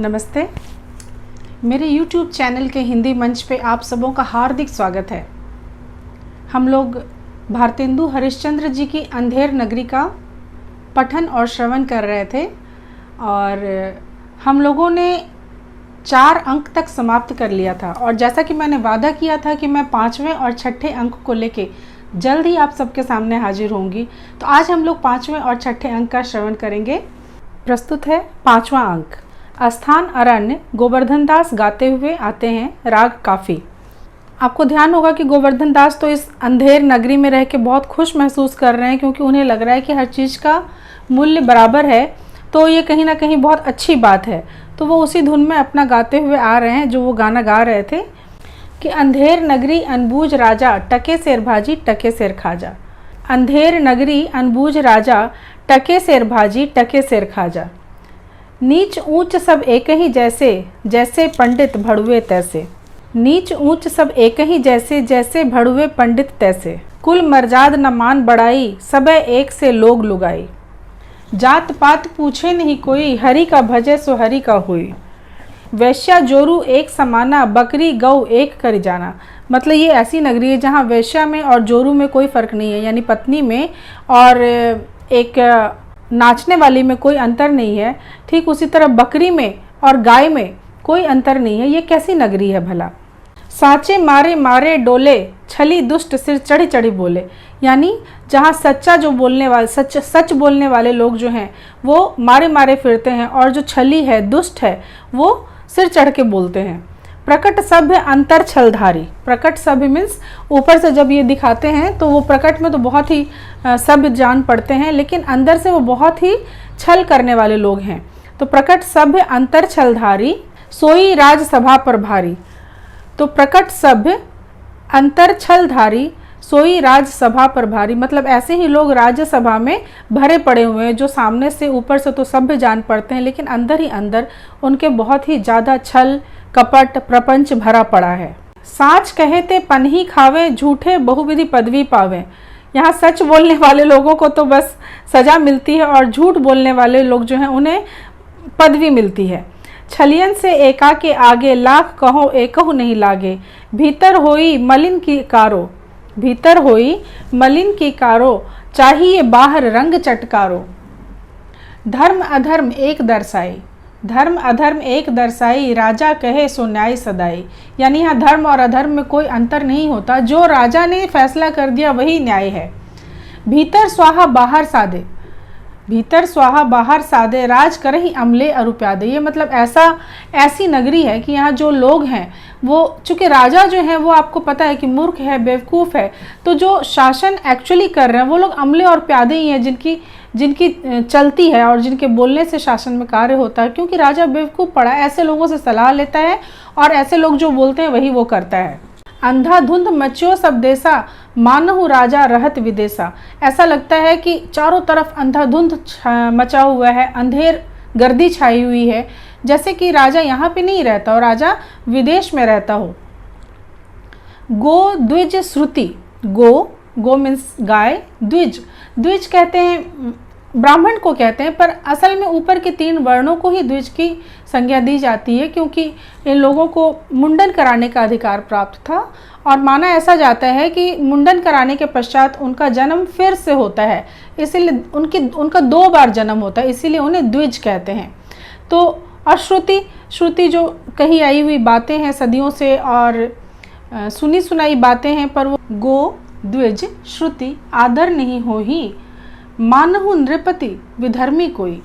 नमस्ते। मेरे YouTube channel के हिंदी मंच पे आप सबों का हार्दिक स्वागत है। हम लोग भारतेंदु हरिश्चंद्र जी की अंधेर नगरी का पठन और श्रवण कर रहे थे और हम लोगों ने 4 अंक तक समाप्त कर लिया था और जैसा कि मैंने वादा किया था कि मैं 5वें और 6ठे अंक को लेके जल्द ही आप सबके सामने हाजिर होंगी, तो आज हम लोग 5वें और 6ठे अंक का श्रवण करेंगे। प्रस्तुत है 5वां अंक। स्थान अरण्य। गोवर्धन दास गाते हुए आते हैं, राग काफ़ी। आपको ध्यान होगा कि गोवर्धन दास तो इस अंधेर नगरी में रह के बहुत खुश महसूस कर रहे हैं, क्योंकि उन्हें लग रहा है कि हर चीज़ का मूल्य बराबर है, तो ये कहीं ना कहीं बहुत अच्छी बात है। तो वो उसी धुन में अपना गाते हुए आ रहे हैं जो वो गाना गा रहे थे कि अंधेर नगरी अनबूझ राजा, टके शेर भाजी टके शेर खाजा। अंधेर नगरी अनबूझ राजा, टके शेर भाजी टके शेर खाजा। नीच ऊंच सब एक ही जैसे, जैसे पंडित भड़ुए तैसे। नीच ऊंच सब एक ही जैसे, जैसे भड़ुए पंडित तैसे। कुल मर्जाद न मान बढ़ाई, सबे एक से लोग लुगाई। जात पात पूछे नहीं कोई, हरि का भजे सो हरि का हुई। वैश्या जोरू एक समाना, बकरी गौ एक कर जाना। मतलब ये ऐसी नगरी है जहाँ वैश्या में और जोरू में कोई फ़र्क नहीं है, यानी पत्नी में और एक नाचने वाली में कोई अंतर नहीं है। ठीक उसी तरह बकरी में और गाय में कोई अंतर नहीं है। ये कैसी नगरी है भला। साचे मारे मारे डोले, छली दुष्ट सिर चढ़ी चढ़ी बोले। यानी जहाँ सच्चा जो बोलने वाले सच बोलने वाले लोग जो हैं वो मारे मारे फिरते हैं, और जो छली है, दुष्ट है, वो सिर चढ़ के बोलते हैं। प्रकट सभ्य अंतर छलधारी। प्रकट सभ्य मीन्स ऊपर से जब ये दिखाते हैं तो वो प्रकट में तो बहुत ही सभ्य जान पड़ते हैं, लेकिन अंदर से वो बहुत ही छल करने वाले लोग हैं। तो प्रकट सभ्य अंतर छलधारी, सोई राजसभा पर भारी। तो प्रकट सभ्य अंतर छलधारी, सोई राजसभा पर भारी। मतलब ऐसे ही लोग राज्यसभा में भरे पड़े हुए हैं, जो सामने से ऊपर से तो सभ्य जान पड़ते हैं, लेकिन अंदर ही अंदर उनके बहुत ही ज़्यादा छल कपट प्रपंच भरा पड़ा है। साच कहे ते पनही खावे, झूठे बहुविधि पदवी पावे। यहाँ सच बोलने वाले लोगों को तो बस सजा मिलती है और झूठ बोलने वाले लोग जो हैं उन्हें पदवी मिलती है। छलियन से एका के आगे, लाख कहो एकहु नहीं लागे। भीतर होई मलिन की कारो, भीतर होई मलिन की कारो, चाहिए बाहर रंग चटकारो। धर्म अधर्म एक दर्शाई, धर्म अधर्म एक दर्शाई, राजा कहे सो न्याय सदाई। यानी यहाँ धर्म और अधर्म में कोई अंतर नहीं होता, जो राजा ने फैसला कर दिया वही न्याय है। भीतर स्वाहा बाहर सादे, भीतर स्वाहा बाहर सादे, राज करही अमले अरुप्यादे। ये मतलब ऐसी नगरी है कि यहाँ जो लोग हैं वो, चूँकि राजा जो है वो आपको पता है कि मूर्ख है, बेवकूफ़ है, तो जो शासन एक्चुअली कर रहे हैं वो लोग अमले और प्यादे ही हैं, जिनकी चलती है और जिनके बोलने से शासन में कार्य होता है। क्योंकि राजा बेवकूफ़ पड़ा है, ऐसे लोगों से सलाह लेता है और ऐसे लोग जो बोलते हैं वही वो करता है। अंधाधुंध मच्यो सब देसा, मानहु राजा रहत विदेशा। ऐसा लगता है कि चारों तरफ अंधाधुंध मचा हुआ है, अंधेर गर्दी छाई हुई है, जैसे कि राजा यहाँ पे नहीं रहता और राजा विदेश में रहता हो। गो द्विज श्रुति। गो मीन्स गाय, द्विज कहते हैं ब्राह्मण को कहते हैं, पर असल में ऊपर के 3 वर्णों को ही द्विज की संज्ञा दी जाती है, क्योंकि इन लोगों को मुंडन कराने का अधिकार प्राप्त था और माना ऐसा जाता है कि मुंडन कराने के पश्चात उनका जन्म फिर से होता है, इसीलिए उनका 2 बार जन्म होता है, इसीलिए उन्हें द्विज कहते हैं। तो और श्रुति जो कही आई हुई बातें हैं सदियों से और सुनी सुनाई बातें हैं, पर वो गो द्विज श्रुति आदर नहीं हो ही, मानहु नृपति विधर्मी कोई।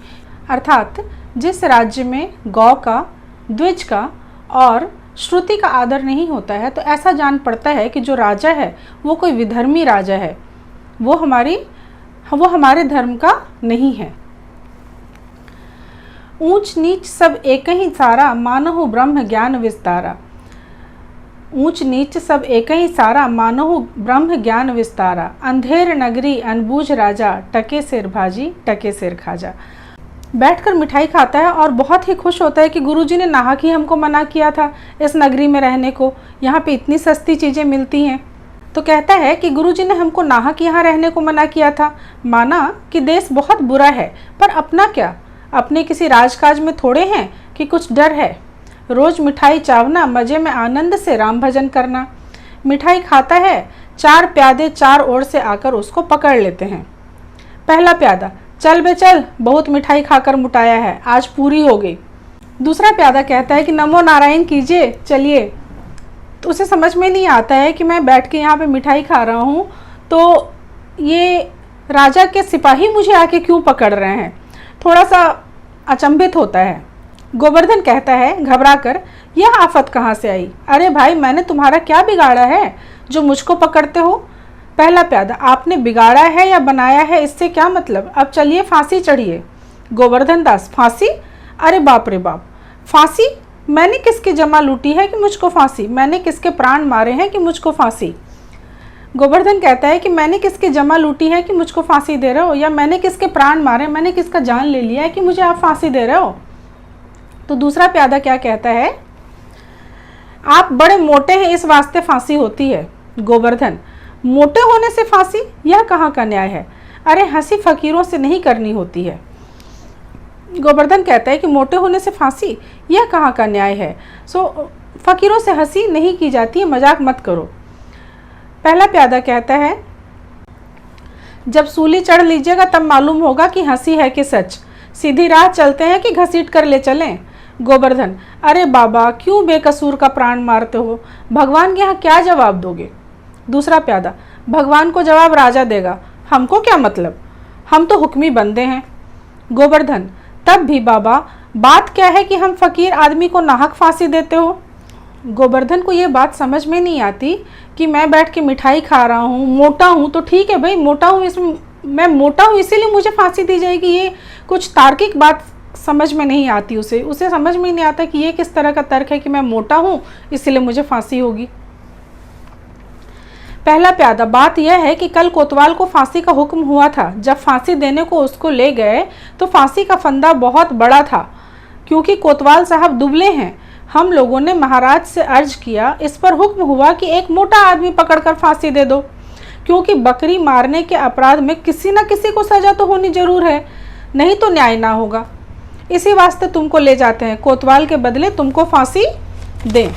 अर्थात जिस राज्य में गौ का, द्विज का और श्रुति का आदर नहीं होता है, तो ऐसा जान पड़ता है कि जो राजा है वो कोई विधर्मी राजा है, वो हमारे धर्म का नहीं है। ऊंच नीच सब एक ही सारा, मानहु ब्रह्म ज्ञान विस्तारा। ऊंच नीच सब एक ही सारा, मानहु ब्रह्म ज्ञान विस्तारा। अंधेर नगरी अनबूझ राजा, टके शेर भाजी टके शेर खाजा। बैठकर मिठाई खाता है और बहुत ही खुश होता है कि गुरुजी ने नाहक ही हमको मना किया था इस नगरी में रहने को, यहाँ पे इतनी सस्ती चीज़ें मिलती हैं। तो कहता है कि गुरुजी ने हमको नाहक यहाँ रहने को मना किया था। माना कि देश बहुत बुरा है, पर अपना क्या, अपने किसी राजकाज में थोड़े हैं कि कुछ डर है? रोज मिठाई चावना, मजे में आनंद से राम भजन करना। मिठाई खाता है, 4 प्यादे 4 ओर से आकर उसको पकड़ लेते हैं। पहला प्यादा, चल बे चल, बहुत मिठाई खाकर मुटाया है, आज पूरी हो गई। दूसरा प्यादा कहता है कि नमो नारायण कीजिए, चलिए। तो उसे समझ में नहीं आता है कि मैं बैठ के यहाँ पे मिठाई खा रहा हूँ, तो ये राजा के सिपाही मुझे आके क्यों पकड़ रहे हैं? थोड़ा सा अचंभित होता है। गोवर्धन कहता है घबरा कर, यह आफत कहाँ से आई? अरे भाई, मैंने तुम्हारा क्या बिगाड़ा है जो मुझको पकड़ते हो? पहला प्यादा, आपने बिगाड़ा है या बनाया है इससे क्या मतलब? अब चलिए फांसी चढ़िए। गोवर्धन दास, फांसी? अरे बाप रे बाप, फांसी? मैंने किसकी जमा लूटी है कि मुझको फांसी? मैंने किसके प्राण मारे हैं कि मुझको फांसी? गोवर्धन कहता है कि मैंने किसकी जमा लूटी है कि मुझको फांसी दे रहे हो, या मैंने किसके प्राण मारे, मैंने किसका जान ले लिया है कि मुझे आप फांसी दे रहे हो? तो दूसरा प्यादा क्या कहता है? आप बड़े मोटे हैं इस वास्ते फांसी होती है। गोवर्धन, मोटे होने से फांसी? यह कहाँ का न्याय है? अरे हंसी फकीरों से नहीं करनी होती है। गोवर्धन कहता है कि मोटे होने से फांसी, यह कहाँ का न्याय है? फकीरों से हंसी नहीं की जाती है, मजाक मत करो। पहला प्यादा कहता है जब सूली चढ़ लीजिएगा तब मालूम होगा कि हंसी है कि सच। सीधी राह चलते हैं कि घसीट कर ले चलें? गोवर्धन, अरे बाबा, क्यों बेकसूर का प्राण मारते हो? भगवान के यहाँ क्या जवाब दोगे? दूसरा प्यादा, भगवान को जवाब राजा देगा, हमको क्या मतलब, हम तो हुक्मी बंदे हैं। गोवर्धन, तब भी बाबा, बात क्या है कि हम फकीर आदमी को नाहक फांसी देते हो? गोवर्धन को ये बात समझ में नहीं आती कि मैं बैठ के मिठाई खा रहा हूँ, मोटा हूँ तो ठीक है भाई, मोटा हूँ, इसमें मैं मोटा हूँ इसीलिए मुझे फांसी दी जाएगी। ये कुछ तार्किक बात समझ में नहीं आती उसे समझ में नहीं आता कि ये किस तरह का तर्क है कि मैं मोटा हूँ इसीलिए मुझे फांसी होगी। पहला प्यादा, बात यह है कि कल कोतवाल को फांसी का हुक्म हुआ था। जब फांसी देने को उसको ले गए तो फांसी का फंदा बहुत बड़ा था, क्योंकि कोतवाल साहब दुबले हैं। हम लोगों ने महाराज से अर्ज किया, इस पर हुक्म हुआ कि एक मोटा आदमी पकड़कर फांसी दे दो, क्योंकि बकरी मारने के अपराध में किसी न किसी को सजा तो होनी जरूर है, नहीं तो न्याय ना होगा। इसी वास्ते तुमको ले जाते हैं, कोतवाल के बदले तुमको फांसी दें।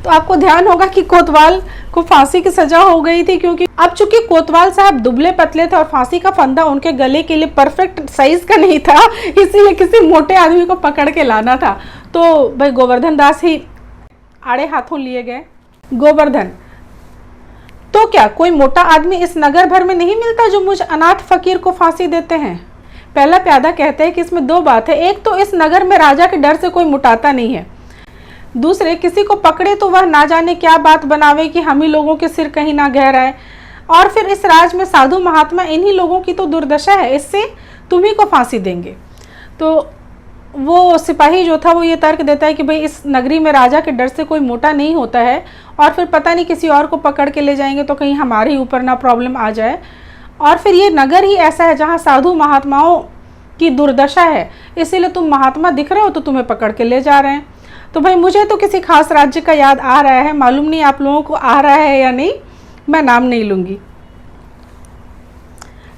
तो आपको ध्यान होगा कि कोतवाल को फांसी की सजा हो गई थी, क्योंकि अब चूंकि कोतवाल साहब दुबले पतले थे और फांसी का फंदा उनके गले के लिए परफेक्ट साइज का नहीं था, इसीलिए किसी मोटे आदमी को पकड़ के लाना था। तो भाई गोवर्धन दास ही आड़े हाथों लिए गए। गोवर्धन, तो क्या कोई मोटा आदमी इस नगर भर में नहीं मिलता जो मुझ अनाथ फकीर को फांसी देते हैं? पहला प्यादा कहते हैं कि इसमें दो बात है, एक तो इस नगर में राजा के डर से कोई मुटाता नहीं है, दूसरे किसी को पकड़े तो वह ना जाने क्या बात बनावे कि हम ही लोगों के सिर कहीं ना गहराए, और फिर इस राज में साधु महात्मा इन्हीं लोगों की तो दुर्दशा है, इससे तुम्ही को फांसी देंगे। तो वो सिपाही जो था वो ये तर्क देता है कि भाई इस नगरी में राजा के डर से कोई मोटा नहीं होता है, और फिर पता नहीं किसी और को पकड़ के ले जाएंगे तो कहीं हमारे ही ऊपर ना प्रॉब्लम आ जाए, और फिर ये नगर ही ऐसा है जहाँ साधु महात्माओं की दुर्दशा है, इसीलिए तुम महात्मा दिख रहे हो तो तुम्हें पकड़ के ले जा रहे हैं। तो भाई मुझे तो किसी खास राज्य का याद आ रहा है, मालूम नहीं आप लोगों को आ रहा है या नहीं, मैं नाम नहीं लूंगी।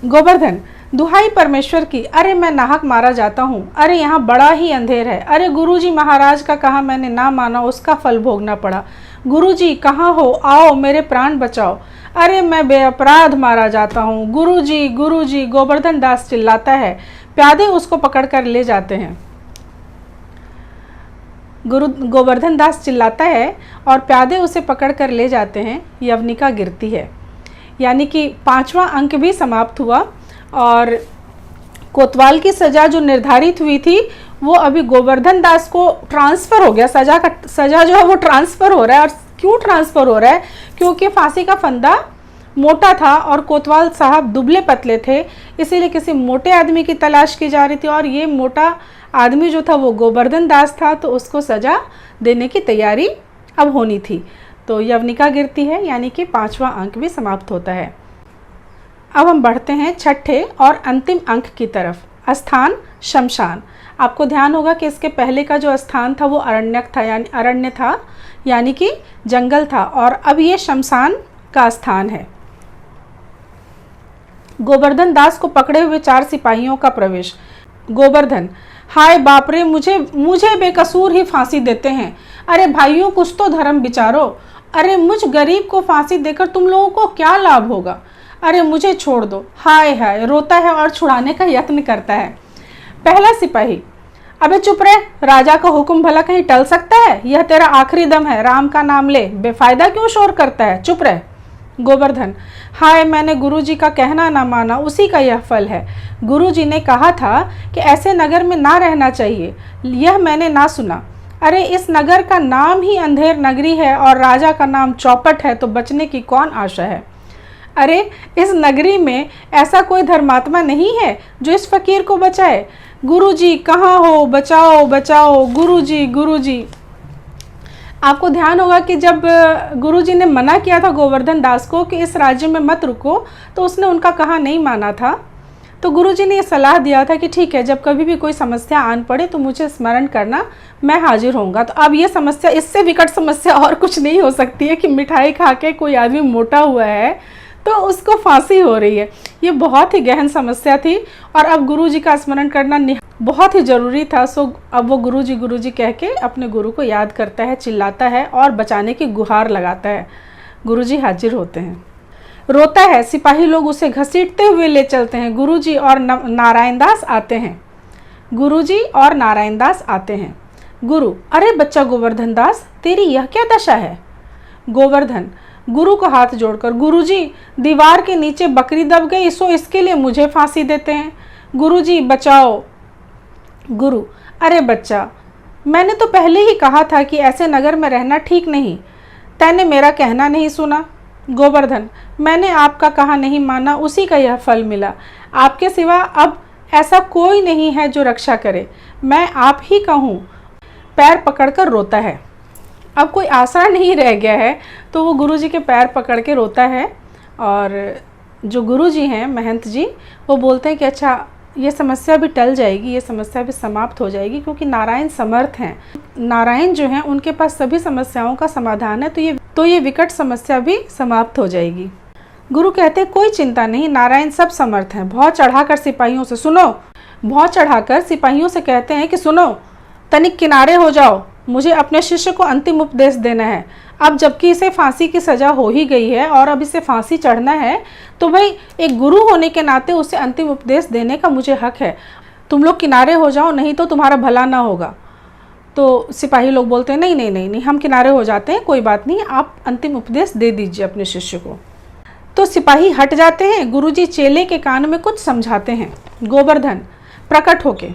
गोवर्धन, दुहाई परमेश्वर की, अरे मैं नाहक मारा जाता हूँ, अरे यहाँ बड़ा ही अंधेर है, अरे गुरुजी महाराज का कहा मैंने ना माना, उसका फल भोगना पड़ा। गुरुजी कहाँ हो, आओ मेरे प्राण बचाओ, अरे मैं बेअपराध मारा जाता हूँ, गुरुजी गुरुजी। गोवर्धन दास चिल्लाता है, प्यादे उसको पकड़कर ले जाते हैं। गोवर्धन दास चिल्लाता है और प्यादे उसे पकड़कर ले जाते हैं। यवनिका गिरती है, यानी कि 5वां अंक भी समाप्त हुआ, और कोतवाल की सजा जो निर्धारित हुई थी वो अभी गोवर्धन दास को ट्रांसफ़र हो गया, सजा जो है वो ट्रांसफ़र हो रहा है। और क्यों ट्रांसफ़र हो रहा है? क्योंकि फांसी का फंदा मोटा था और कोतवाल साहब दुबले पतले थे, इसीलिए किसी मोटे आदमी की तलाश की जा रही थी, और ये मोटा आदमी जो था वो गोवर्धन दास था, तो उसको सजा देने की तैयारी अब होनी थी। तो यवनिका गिरती है, यानी कि 5वां अंक भी समाप्त होता है। अब हम बढ़ते हैं छठे और अंतिम अंक की तरफ, स्थान शमशान। आपको ध्यान होगा कि इसके पहले का जो स्थान था वो अरण्य था, यानी कि जंगल था, और अब ये शमशान का स्थान है। गोवर्धन दास को पकड़े हुए 4 सिपाहियों का प्रवेश। गोवर्धन, हाय बाप रे, मुझे मुझे बेकसूर ही फांसी देते हैं। अरे भाइयों, कुछ तो धर्म विचारो। अरे मुझ गरीब को फांसी देकर तुम लोगों को क्या लाभ होगा? अरे मुझे छोड़ दो। हाय हाय, रोता है और छुड़ाने का यत्न करता है। पहला सिपाही, अबे चुप रहे, राजा का हुक्म भला कहीं टल सकता है? यह तेरा आखिरी दम है, राम का नाम ले, बेफायदा क्यों शोर करता है, चुप रहे। गोवर्धन, हाय मैंने गुरुजी का कहना ना माना, उसी का यह फल है। गुरुजी ने कहा था कि ऐसे नगर में ना रहना चाहिए, यह मैंने ना सुना। अरे इस नगर का नाम ही अंधेर नगरी है और राजा का नाम चौपट है, तो बचने की कौन आशा है? अरे इस नगरी में ऐसा कोई धर्मात्मा नहीं है जो इस फकीर को बचाए। गुरुजी कहाँ हो, बचाओ बचाओ, गुरुजी गुरुजी। आपको ध्यान होगा कि जब गुरुजी ने मना किया था गोवर्धन दास को कि इस राज्य में मत रुको, तो उसने उनका कहा नहीं माना था। तो गुरुजी ने ये सलाह दिया था कि ठीक है, जब कभी भी कोई समस्या आन पड़े तो मुझे स्मरण करना, मैं हाजिर होऊंगा। तो अब ये समस्या, इससे विकट समस्या और कुछ नहीं हो सकती है कि मिठाई खा के कोई आदमी मोटा हुआ है तो उसको फांसी हो रही है। ये बहुत ही गहन समस्या थी और अब गुरुजी का स्मरण करना बहुत ही ज़रूरी था। सो अब वो गुरुजी कह के अपने गुरु को याद करता है, चिल्लाता है और बचाने की गुहार लगाता है। गुरुजी हाजिर होते हैं। रोता है, सिपाही लोग उसे घसीटते हुए ले चलते हैं। गुरुजी और नारायण दास आते हैं। गुरुजी और नारायण दास आते हैं। गुरु, अरे बच्चा गोवर्धन दास, तेरी यह क्या दशा है? गोवर्धन गुरु को हाथ जोड़कर, गुरुजी दीवार के नीचे बकरी दब गई, सो इसके लिए मुझे फांसी देते हैं। गुरुजी बचाओ। गुरु, अरे बच्चा, मैंने तो पहले ही कहा था कि ऐसे नगर में रहना ठीक नहीं, तैने मेरा कहना नहीं सुना। गोवर्धन, मैंने आपका कहा नहीं माना, उसी का यह फल मिला। आपके सिवा अब ऐसा कोई नहीं है जो रक्षा करे, मैं आप ही का हूँ। पैर पकड़कर रोता है। अब कोई आशा नहीं रह गया है, तो वो गुरुजी के पैर पकड़ के रोता है। और जो गुरुजी हैं महंत जी, वो बोलते हैं कि अच्छा, ये समस्या भी टल जाएगी, ये समस्या भी समाप्त हो जाएगी, क्योंकि नारायण समर्थ हैं। नारायण जो हैं उनके पास सभी समस्याओं का समाधान है, तो ये विकट समस्या भी समाप्त हो जाएगी। गुरु कहते कोई चिंता नहीं, नारायण सब समर्थ हैं। भौं चढ़ाकर सिपाहियों से सुनो, भौं चढ़ाकर सिपाहियों से कहते हैं कि सुनो, तनिक किनारे हो जाओ, मुझे अपने शिष्य को अंतिम उपदेश देना है। अब जबकि इसे फांसी की सज़ा हो ही गई है और अब इसे फांसी चढ़ना है, तो भाई एक गुरु होने के नाते उसे अंतिम उपदेश देने का मुझे हक है। तुम लोग किनारे हो जाओ, नहीं तो तुम्हारा भला ना होगा। तो सिपाही लोग बोलते हैं नहीं नहीं नहीं नहीं, हम किनारे हो जाते हैं, कोई बात नहीं, आप अंतिम उपदेश दे दीजिए अपने शिष्य को। तो सिपाही हट जाते हैं। गुरुजी चेले के कान में कुछ समझाते हैं। गोवर्धन प्रकट होके,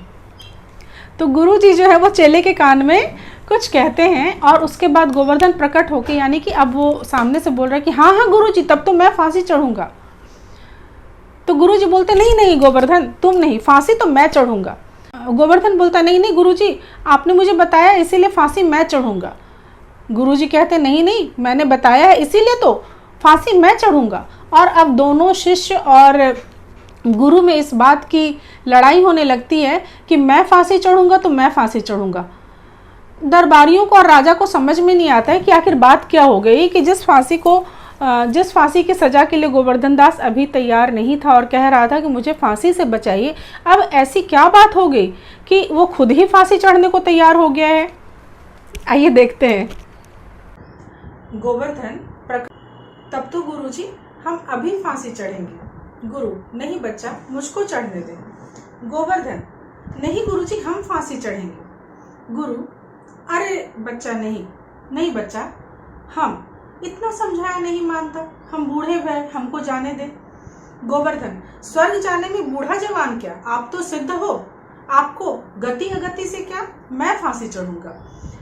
तो गुरुजी जो है वो चेले के कान में कुछ कहते हैं और उसके बाद गोवर्धन प्रकट होके, यानी कि अब वो सामने से बोल रहा है कि हाँ हाँ गुरुजी, तब तो मैं फांसी चढ़ूंगा। तो गुरुजी बोलते नहीं नहीं गोवर्धन, तुम नहीं, फांसी तो मैं चढ़ूंगा। गोवर्धन बोलता नहीं नहीं गुरुजी, आपने मुझे बताया इसीलिए फांसी मैं चढ़ूंगा। गुरुजी कहते नहीं नहीं, मैंने बताया है इसीलिए तो फांसी मैं चढ़ूंगा। और अब दोनों शिष्य और गुरु में इस बात की लड़ाई होने लगती है कि मैं फांसी चढ़ूंगा तो मैं फांसी चढ़ूंगा। दरबारियों को और राजा को समझ में नहीं आता है कि आखिर बात क्या हो गई कि जिस फांसी की सज़ा के लिए गोवर्धन दास अभी तैयार नहीं था और कह रहा था कि मुझे फांसी से बचाइए, अब ऐसी क्या बात हो गई कि वो खुद ही फांसी चढ़ने को तैयार हो गया है। आइए देखते हैं। गोवर्धन प्रकट, तब तो गुरुजी हम अभी फांसी चढ़ेंगे। गुरु, नहीं बच्चा, मुझको चढ़ने दे। गोवर्धन, नहीं गुरुजी, हम फांसी चढ़ेंगे। गुरु, अरे बच्चा नहीं नहीं बच्चा, हम इतना समझाया नहीं मानता, हम बूढ़े भय, हमको जाने दे। गोवर्धन, स्वर्ग जाने में बूढ़ा जवान क्या, आप तो सिद्ध हो, आपको गति अगति से क्या, मैं फांसी चढ़ूंगा।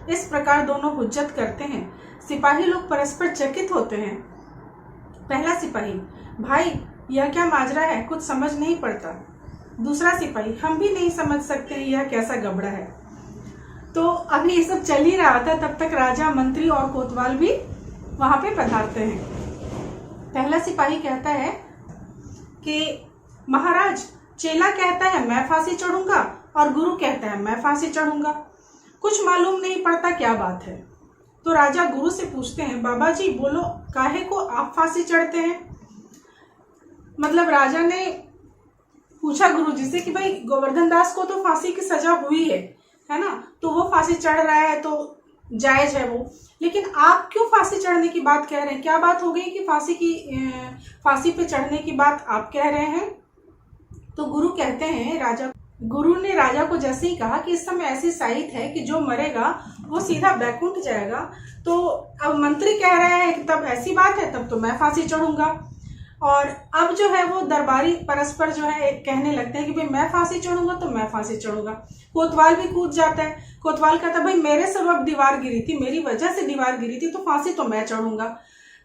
इस प्रकार दोनों हुज्जत करते हैं। सिपाही लोग परस्पर चकित होते हैं। पहला सिपाही, भाई यह क्या माजरा है, कुछ समझ नहीं पड़ता। दूसरा सिपाही, हम भी नहीं समझ सकते यह कैसा गबड़ा है। तो अभी ये सब चल ही रहा था, तब तक राजा, मंत्री और कोतवाल भी वहां पे पधारते हैं। पहला सिपाही कहता है कि महाराज, चेला कहता है मैं फांसी चढ़ूंगा और गुरु कहता है मैं फांसी चढ़ूंगा, कुछ मालूम नहीं पड़ता क्या बात है। तो राजा गुरु से पूछते हैं, बाबा जी बोलो, काहे को आप फांसी चढ़ते हैं? मतलब राजा ने पूछा गुरुजी से कि भाई गोवर्धन दास को तो फांसी की सजा हुई है ना, तो वो फांसी चढ़ रहा है तो जायज है वो, लेकिन आप क्यों फांसी चढ़ने की बात कह रहे हैं? क्या बात हो गई कि फांसी पे चढ़ने की बात आप कह रहे हैं? तो गुरु कहते हैं, गुरु ने राजा को जैसे ही कहा कि इस समय ऐसी साइट है कि जो मरेगा वो सीधा बैकुंठ जाएगा, तो अब मंत्री कह रहा है कि तब ऐसी बात है, तब तो मैं फांसी चढ़ूंगा। और अब जो है वो दरबारी परस्पर जो है कहने लगते हैं कि भाई मैं फांसी चढ़ूंगा तो मैं फांसी चढ़ूंगा। कोतवाल भी कूद जाता है, कोतवाल कहता है भाई मेरे सबब दीवार गिरी थी, मेरी वजह से दीवार गिरी थी, तो फांसी तो मैं चढ़ूंगा।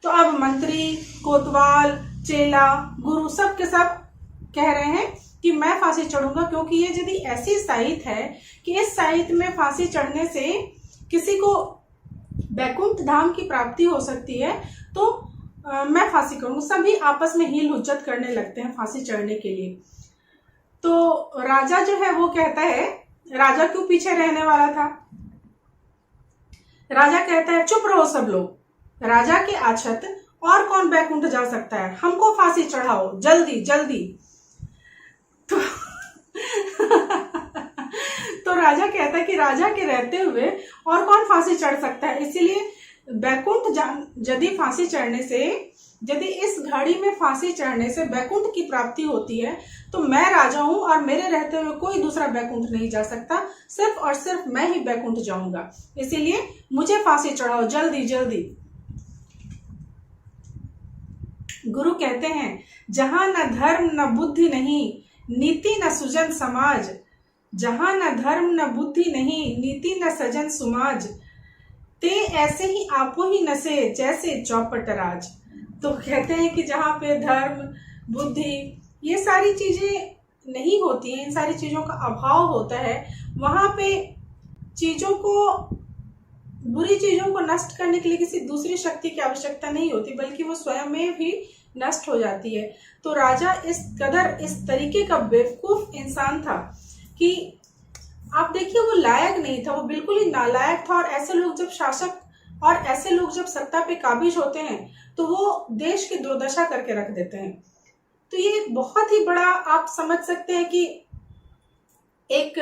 तो अब मंत्री, कोतवाल, चेला, गुरु सब के सब कह रहे हैं कि मैं फांसी चढ़ूंगा, क्योंकि ये यदि ऐसी साइट है कि इस साइट में फांसी चढ़ने से किसी को बैकुंठ धाम की प्राप्ति हो सकती है, तो मैं फांसी करूंगा। सभी आपस में हील हुज्जत करने लगते हैं फांसी चढ़ने के लिए। तो राजा जो है वो कहता है, राजा क्यों पीछे रहने वाला था? राजा कहता है चुप रहो सब लोग, राजा के आछत और कौन बैकुंठ जा सकता है, हमको फांसी चढ़ाओ जल्दी जल्दी। तो राजा कहता है कि राजा के रहते हुए और कौन फांसी चढ़ सकता है, इसीलिए बैकुंठ यदि फांसी चढ़ने से, यदि इस घड़ी में फांसी चढ़ने से बैकुंठ की प्राप्ति होती है, तो मैं राजा हूं और मेरे रहते हुए कोई दूसरा बैकुंठ नहीं जा सकता, सिर्फ और सिर्फ मैं ही बैकुंठ जाऊंगा, इसीलिए मुझे फांसी चढ़ाओ जल्दी जल्दी। गुरु कहते हैं जहां न धर्म न बुद्धि नहीं, नीति न सुजन समाज, जहां न धर्म न बुद्धि नहीं, नीति न सजन समाज, ते ऐसे ही आपो ही नसे जैसे चौपट राज। तो कहते हैं कि जहाँ पे धर्म, बुद्धि, ये सारी चीजें नहीं होती हैं, इन सारी चीजों का अभाव होता है, वहां पे चीजों को, बुरी चीजों को नष्ट करने के लिए किसी दूसरी शक्ति की आवश्यकता नहीं होती, बल्कि वो स्वयं में भी नष्ट हो जाती है। तो राजा इस कदर इस तरीके का बेवकूफ इंसान था कि आप देखिए वो लायक नहीं था, वो बिल्कुल ही नालायक था। और ऐसे लोग जब शासक और ऐसे लोग जब सत्ता पे काबिज होते हैं तो वो देश की दुर्दशा करके रख देते हैं। तो ये एक बहुत ही बड़ा, आप समझ सकते हैं कि एक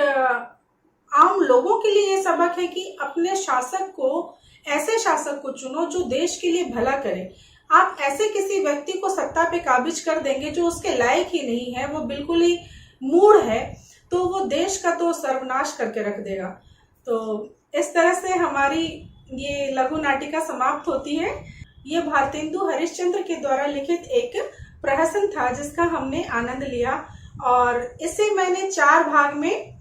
आम लोगों के लिए ये सबक है कि अपने शासक को, ऐसे शासक को चुनो जो देश के लिए भला करे। आप ऐसे किसी व्यक्ति को सत्ता पे काबिज कर देंगे जो उसके लायक ही नहीं है, वो बिल्कुल ही मूढ़ है, तो वो देश का तो सर्वनाश करके रख देगा। तो इस तरह से हमारी ये लघु नाटिका समाप्त होती है। ये भारतेंदु हरिश्चंद्र के द्वारा लिखित एक प्रहसन था जिसका हमने आनंद लिया, और इसे मैंने 4 भाग में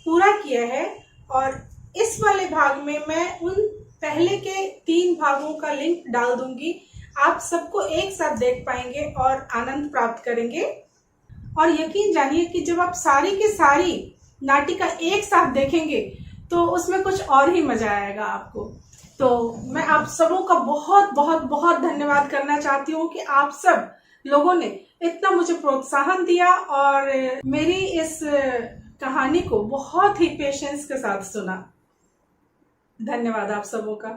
पूरा किया है। और इस वाले भाग में मैं उन पहले के 3 भागों का लिंक डाल दूंगी, आप सबको एक साथ देख पाएंगे और आनंद प्राप्त करेंगे। और यकीन जानिए कि जब आप सारी की सारी नाटिका एक साथ देखेंगे तो उसमें कुछ और ही मजा आएगा आपको। तो मैं आप सबों का बहुत बहुत बहुत धन्यवाद करना चाहती हूँ कि आप सब लोगों ने इतना मुझे प्रोत्साहन दिया और मेरी इस कहानी को बहुत ही पेशेंस के साथ सुना। धन्यवाद आप सबों का।